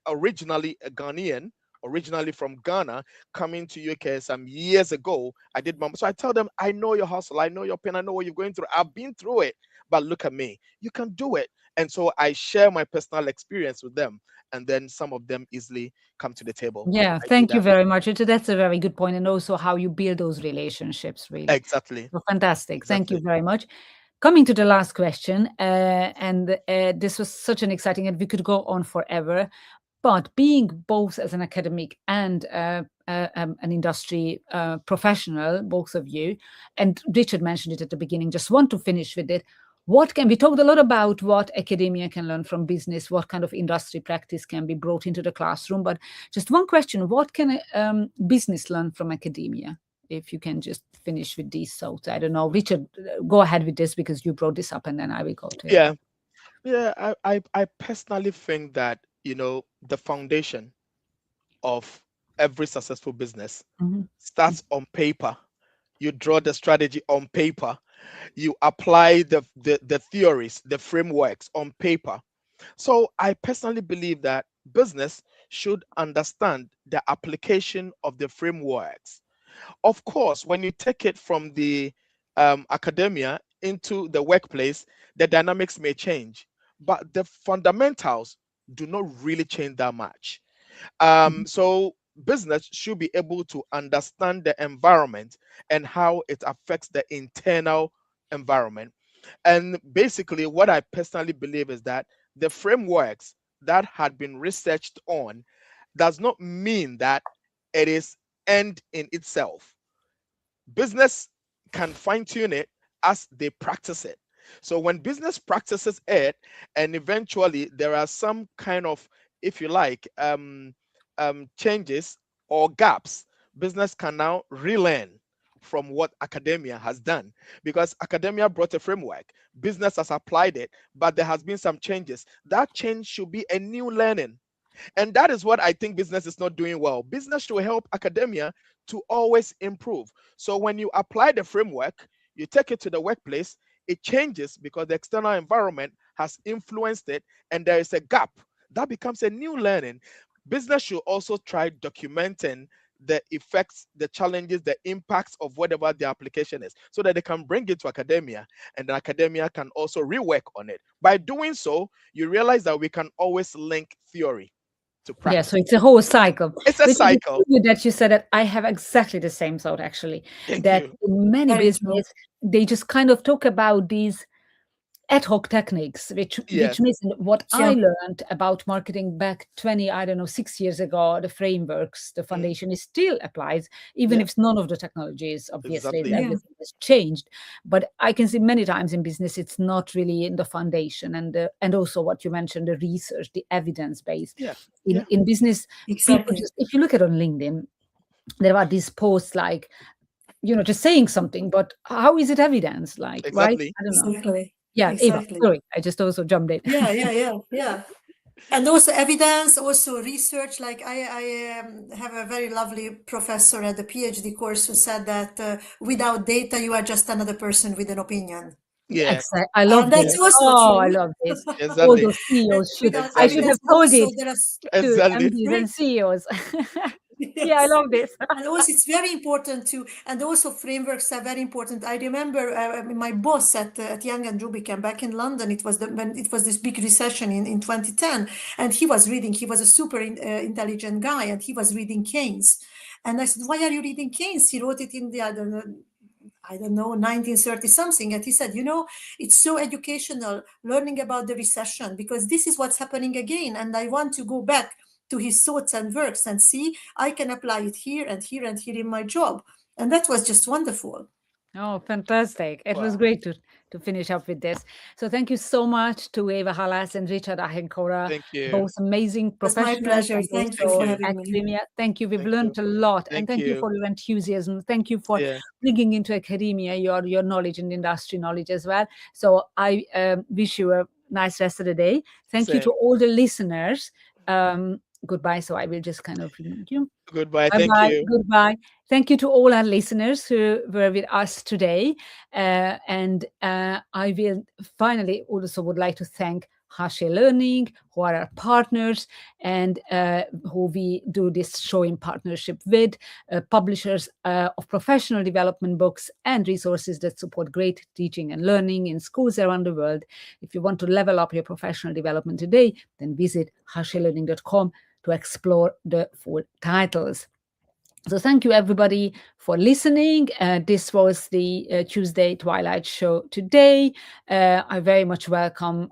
originally a Ghanaian, originally from Ghana, coming to UK some years ago. I did so I tell them, I know your hustle, I know your pain, I know what you're going through, I've been through it, but look at me, you can do it. And so I share my personal experience with them, and then some of them easily come to the table. Yeah, I do thank you that. very much, Richard. That's a very good point, and also how you build those relationships, really. Exactly. So fantastic. Thank you Exactly. very much. Coming to the last question, and this was such an exciting, and we could go on forever. But being both as an academic and an industry professional, both of you, and Richard mentioned it at the beginning, just want to finish with it. We talked a lot about what academia can learn from business, what kind of industry practice can be brought into the classroom. But just one question, what can business learn from academia? If you can just finish with these thoughts. I don't know. Richard, go ahead with this because you brought this up, and then I will go to it. Yeah. I personally think that, the foundation of every successful business starts on paper. You draw the strategy on paper. You apply the theories, the frameworks on paper. So I personally believe that business should understand the application of the frameworks. Of course, when you take it from the academia into the workplace, the dynamics may change, but the fundamentals do not really change that much. So business should be able to understand the environment and how it affects the internal environment. And basically, what I personally believe is that the frameworks that had been researched on does not mean that it is end in itself. Business can fine tune it as they practice it. So when business practices it, and eventually there are some kind of, if you like, changes or gaps, business can now relearn from what academia has done, because academia brought a framework, business has applied it, but there has been some changes. That change should be a new learning. And that is what I think business is not doing well. Business should help academia to always improve. So when you apply the framework, you take it to the workplace, it changes because the external environment has influenced it, and there is a gap. That becomes a new learning. Business should also try documenting the effects, the challenges, the impacts of whatever the application is, so that they can bring it to academia, and the academia can also rework on it. By doing so, you realize that we can always link theory to Yeah, practice. so it's a whole cycle. It's a Which is cycle. good that you said that. I have exactly the same thought, actually. Thank That you. in many Very true. business, they just kind of talk about these ad hoc techniques, which Yes. means what I Yeah. learned about marketing back 6 years ago, the frameworks, the foundation is still applies, even Yeah. if none of the technologies, obviously, Exactly. Yeah. everything has changed. But I can see many times in business, it's not really in the foundation, and also what you mentioned, the research, the evidence base. Yeah. In business, people Exactly. just, if you look at on LinkedIn, there are these posts like, just saying something, but how is it evidence? Like, right? Exactly. I don't know. Exactly. Yeah, Eva, Exactly. sorry, I just also jumped in. Yeah. And also evidence, also research. Like I have a very lovely professor at the PhD course who said that without data, you are just another person with an opinion. Yeah. Exactly. I love And that's this. also Oh, I true. love this. All Exactly. those CEOs should. Without I should Exactly. have evidence, and told also it there are to Exactly. MDs and CEOs. Yeah, I yes. love this. And also it's very important to, and also frameworks are very important. I remember my boss at Young and Rubicam back in London. It was when it was this big recession in 2010, and he was reading. He was a super intelligent guy, and he was reading Keynes. And I said, "Why are you reading Keynes?" He wrote it in the I don't know, 1930 something. And he said, it's so educational learning about the recession, because this is what's happening again. And I want to go back to his thoughts and works and see I can apply it here and here and here in my job. And that was just wonderful. Oh, fantastic. It was Wow. great to finish up with this. So thank you so much to Eva Halasz and Richard Ahenkorah, Thank you. both amazing It's my professionals pleasure. and Thank you also for having me. academia. Thank you. We've Thank learned you. a lot. And Thank thank you you. for your enthusiasm. Thank you for Yeah. bringing into academia your knowledge and industry knowledge as well. So I wish you a nice rest of the day. Thank you to Same. all the listeners. Goodbye. So I will just kind of remind you. Goodbye. Thank Bye-bye. you. Goodbye. Thank you to all our listeners who were with us today. And I will finally also would like to thank Harsha Learning, who are our partners and who we do this show in partnership with, publishers of professional development books and resources that support great teaching and learning in schools around the world. If you want to level up your professional development today, then visit harshalearning.com to explore the full titles. So thank you everybody for listening. This was the Tuesday Twilight Show today. I very much welcome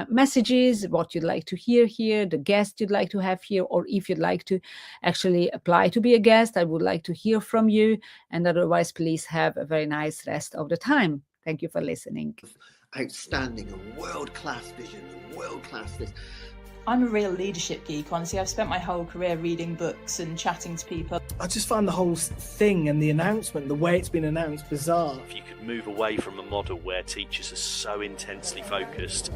messages, what you'd like to hear here, the guest you'd like to have here, or if you'd like to actually apply to be a guest, I would like to hear from you. And otherwise, please have a very nice rest of the time. Thank you for listening. Outstanding and world-class vision and world-class this. I'm a real leadership geek, honestly. I've spent my whole career reading books and chatting to people. I just find the whole thing and the announcement, the way it's been announced, bizarre. If you could move away from a model where teachers are so intensely focused